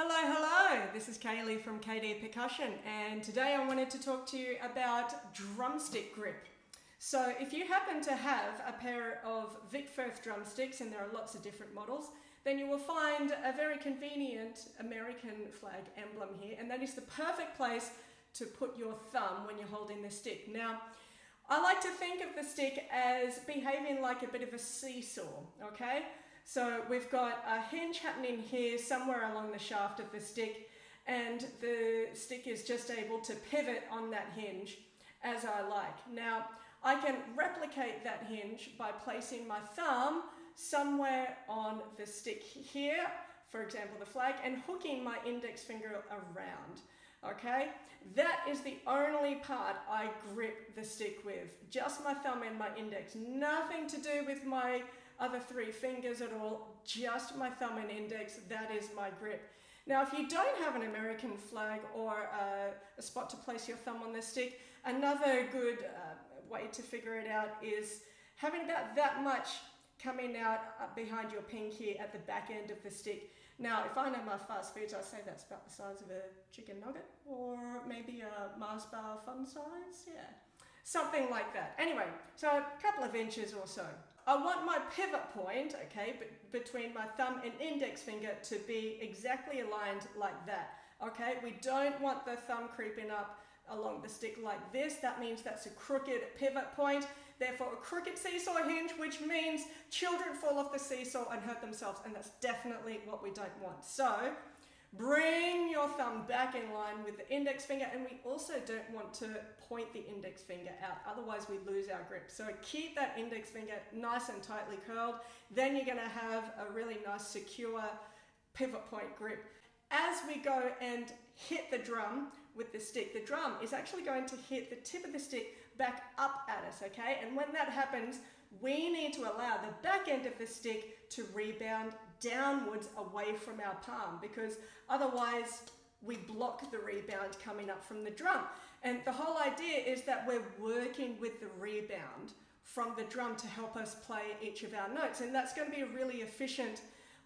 Hello, hello, this is Kaylee from KD Percussion, and today I wanted to talk to you about drumstick grip. So if you happen to have a pair of Vic Firth drumsticks, and there are lots of different models, then you will find a very convenient American flag emblem here, and that is the perfect place to put your thumb when you're holding the stick. Now, I like to think of the stick as behaving like a bit of a seesaw, okay? So we've got a hinge happening here somewhere along the shaft of the stick, and the stick is just able to pivot on that hinge as I like. Now, I can replicate that hinge by placing my thumb somewhere on the stick here, for example the flag, and hooking my index finger around. Okay, that is the only part I grip the stick with, just my thumb and my index, nothing to do with my other three fingers at all, just my thumb and index. That is my grip. Now, if you don't have an American flag or a spot to place your thumb on the stick, another good way to figure it out is having about that much coming out behind your pink here at the back end of the stick. Now, if I know my fast foods, I say that's about the size of a chicken nugget, or maybe a Mars bar fun size, yeah. Something like that. Anyway, so a couple of inches or so. I want my pivot point, okay, between my thumb and index finger to be exactly aligned like that, okay? We don't want the thumb creeping up along the stick like this. That means that's a crooked pivot point, therefore a crooked seesaw hinge, which means children fall off the seesaw and hurt themselves, and that's definitely what we don't want. So bring your thumb back in line with the index finger, and we also don't want to point the index finger out, otherwise we lose our grip. So keep that index finger nice and tightly curled, then you're going to have a really nice secure pivot point grip. As we go and hit the drum with the stick, the drum is actually going to hit the tip of the stick back up at us, okay? And when that happens, we need to allow the back end of the stick to rebound downwards away from our palm, because otherwise we block the rebound coming up from the drum. And the whole idea is that we're working with the rebound from the drum to help us play each of our notes, and that's going to be a really efficient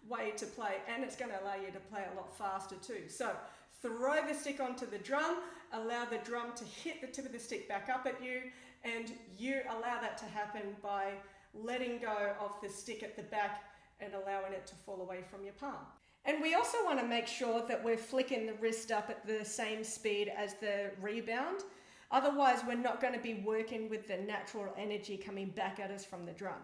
way to play, and it's going to allow you to play a lot faster too. So throw the stick onto the drum, allow the drum to hit the tip of the stick back up at you, and you allow that to happen by letting go of the stick at the back and allowing it to fall away from your palm. And we also want to make sure that we're flicking the wrist up at the same speed as the rebound. Otherwise, we're not going to be working with the natural energy coming back at us from the drum.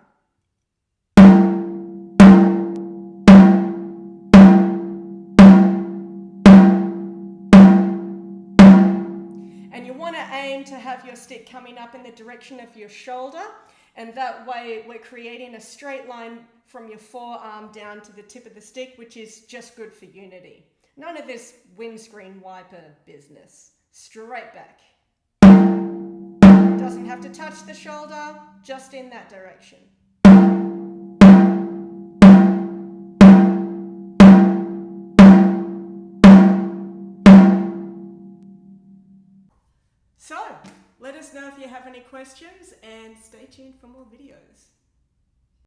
And you want to aim to have your stick coming up in the direction of your shoulder, and that way we're creating a straight line from your forearm down to the tip of the stick, which is just good for unity. None of this windscreen wiper business. Straight back. Doesn't have to touch the shoulder, just in that direction. So, let us know if you have any questions, and stay tuned for more videos.